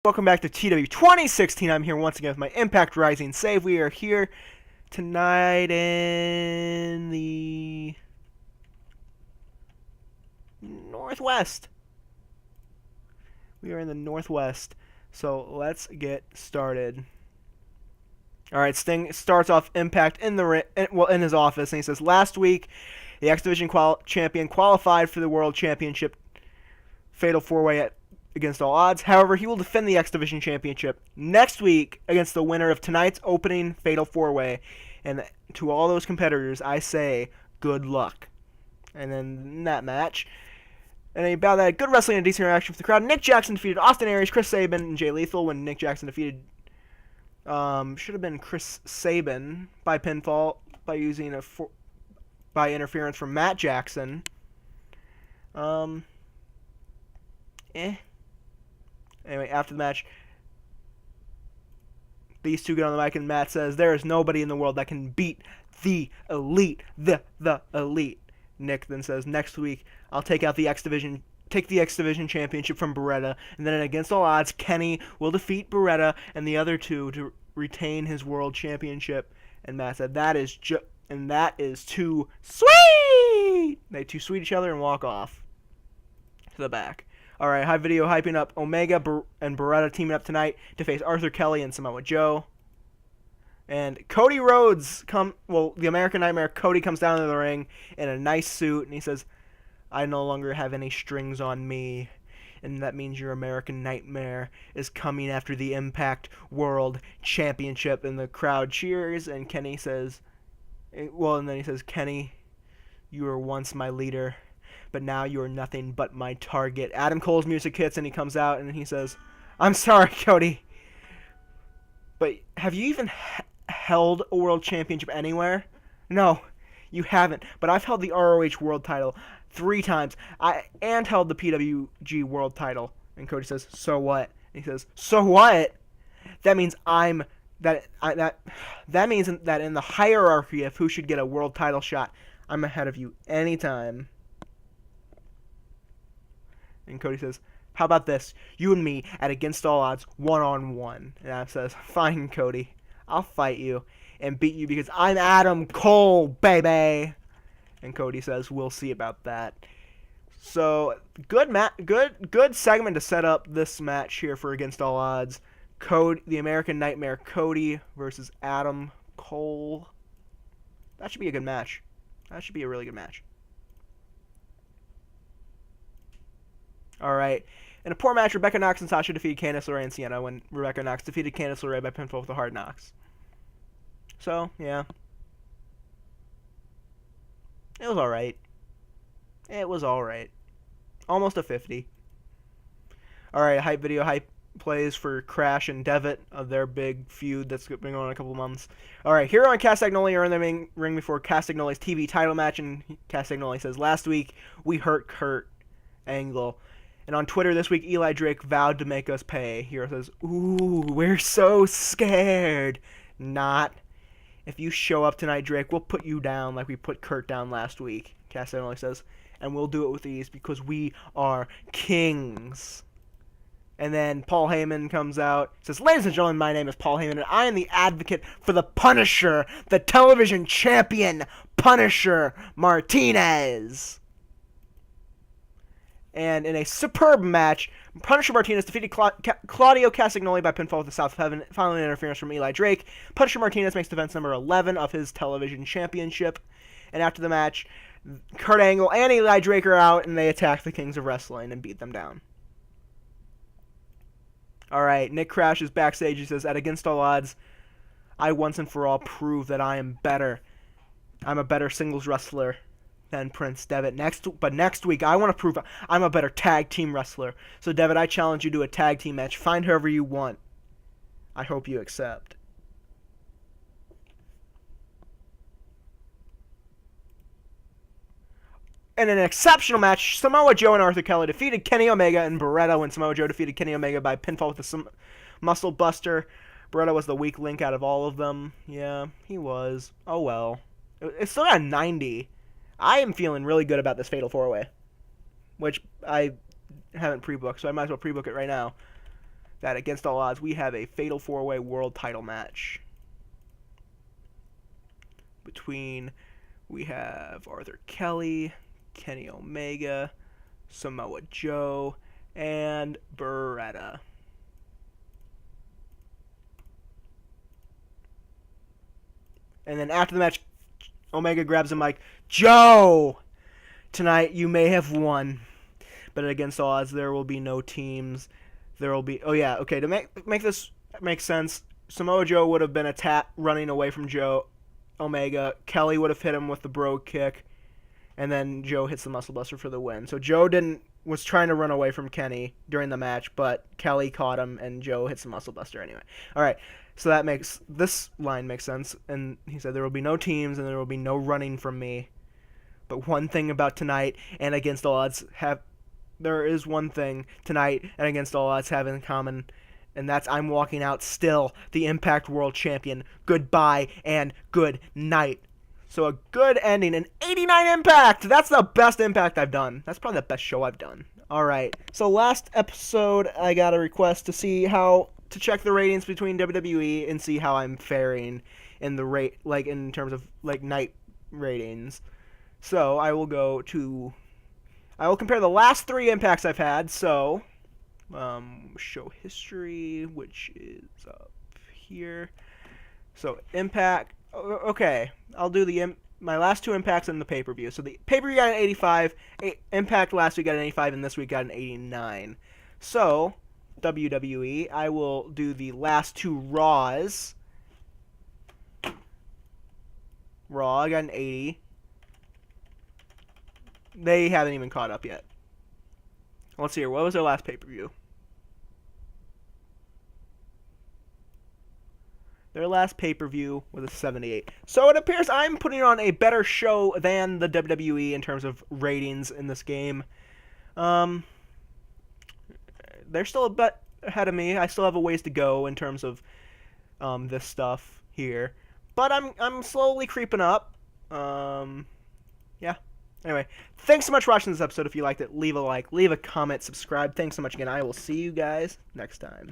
Welcome back to TEW 2016. I'm here once again with my Impact Rising save. We are here tonight in the Northwest. We are in the Northwest. So let's get started. Alright, Sting starts off Impact in his office, and he says, last week, the X Division champion qualified for the World Championship Fatal 4-Way against all odds. However, he will defend the X Division Championship next week against the winner of tonight's opening Fatal 4-Way. And to all those competitors, I say, good luck. And then in that match, and then about that, good wrestling and decent interaction with the crowd. Nick Jackson defeated Austin Aries, Chris Sabin, and Jay Lethal when Nick Jackson defeated, should have been Chris Sabin by pinfall by using by interference from Matt Jackson. Anyway, after the match, these two get on the mic and Matt says, there is nobody in the world that can beat the elite, the elite. Nick then says, next week, I'll take the X Division championship from Beretta, and then against all odds, Kenny will defeat Beretta and the other two to retain his world championship. And Matt said, that is too sweet! They too sweet each other and walk off to the back. Alright, High Video hyping up Omega and Beretta teaming up tonight to face Arthur Kelly and Samoa Joe. And Cody Rhodes, the American Nightmare, Cody comes down to the ring in a nice suit, and he says, I no longer have any strings on me, and that means your American Nightmare is coming after the Impact World Championship. And the crowd cheers, and Kenny says, and then he says, Kenny, you were once my leader, but now you are nothing but my target. Adam Cole's music hits, and he comes out, and he says, I'm sorry, Cody, but have you even held a world championship anywhere? No, you haven't, but I've held the ROH world title 3 times, and held the PWG world title. And Cody says, so what? And he says, so what? That means that means that in the hierarchy of who should get a world title shot, I'm ahead of you anytime. And Cody says, how about this? You and me at against all odds, 1-on-1. And Adam says, fine, Cody. I'll fight you and beat you because I'm Adam Cole, baby. And Cody says, we'll see about that. So, good segment to set up this match here for Against All Odds. The American Nightmare Cody versus Adam Cole. That should be a good match. That should be a really good match. Alright. In a poor match, Rebecca Knox and Sasha defeated Candice LeRae and Sienna when Rebecca Knox defeated Candice LeRae by pinfall with a hard knocks. So, yeah. It was alright. It was alright. Almost a 50. Alright, Hype Video hype plays for Crash and Devitt of their big feud that's been going on a couple months. Alright, Hero and Castagnoli are in the ring before Castagnoli's TV title match, and Castagnoli says, last week, we hurt Kurt Angle. And on Twitter this week, Eli Drake vowed to make us pay. Hero says, ooh, we're so scared. Not. If you show up tonight, Drake, we'll put you down like we put Kurt down last week. Castagnoli says, and we'll do it with ease because we are kings. And then Paul Heyman comes out, says, ladies and gentlemen, my name is Paul Heyman, and I am the advocate for the Punisher, the television champion, Punisher Martinez. And in a superb match, Punisher Martinez defeated Claudio Castagnoli by pinfall with the South of Heaven, following interference from Eli Drake. Punisher Martinez makes defense number 11 of his television championship. And after the match, Kurt Angle and Eli Drake are out, and they attack the Kings of Wrestling and beat them down. Alright, Nick Crash is backstage. He says, at Against All Odds, I once and for all prove that I am better. I'm a better singles wrestler than Prince Devitt. But next week, I want to prove I'm a better tag team wrestler. So, Devitt, I challenge you to a tag team match. Find whoever you want. I hope you accept. In an exceptional match, Samoa Joe and Arthur Kelly defeated Kenny Omega and Beretta when Samoa Joe defeated Kenny Omega by pinfall with a muscle buster. Beretta was the weak link out of all of them. Yeah, he was. Oh well. It's still got a 90. I am feeling really good about this Fatal 4-Way, which I haven't pre-booked, so I might as well pre-book it right now. that against all odds we have a fatal 4-way world title match between, we have Arthur Kelly, Kenny Omega, Samoa Joe, and Beretta. And then after the match, Omega grabs the mic. Joe, tonight you may have won, but against all odds there will be no teams. There will be, to make this make sense, Samoa Joe would have been running away from Omega. Kelly would have hit him with the Brogue Kick, and then Joe hits the Muscle Buster for the win. So Joe was trying to run away from Kenny during the match, but Kelly caught him, and Joe hits the Muscle Buster anyway. All right, so this line makes sense. And he said there will be no teams, and there will be no running from me. But one thing about tonight and against all odds there is one thing tonight and against all odds have in common, and that's I'm walking out still the Impact World Champion. Goodbye and good night. So a good ending. An 89 Impact! That's the best Impact I've done. That's probably the best show I've done. Alright, so last episode I got a request to see to check the ratings between WWE and see how I'm faring in the in terms of night ratings. So I will compare the last 3 Impacts I've had. So show history, which is up here. So Impact. Okay, I'll do my last 2 Impacts in the pay-per-view. So the pay-per-view got an 85. Impact last week got an 85, and this week got an 89. So WWE, I will do the last 2 Raws. Raw, I got an 80. They haven't even caught up yet. Let's see here. What was their last pay-per-view? Their last pay-per-view was a 78. So it appears I'm putting on a better show than the WWE in terms of ratings in this game. They're still a bit ahead of me. I still have a ways to go in terms of this stuff here. But I'm slowly creeping up. Yeah. Anyway, thanks so much for watching this episode. If you liked it, leave a like, leave a comment, subscribe. Thanks so much again. I will see you guys next time.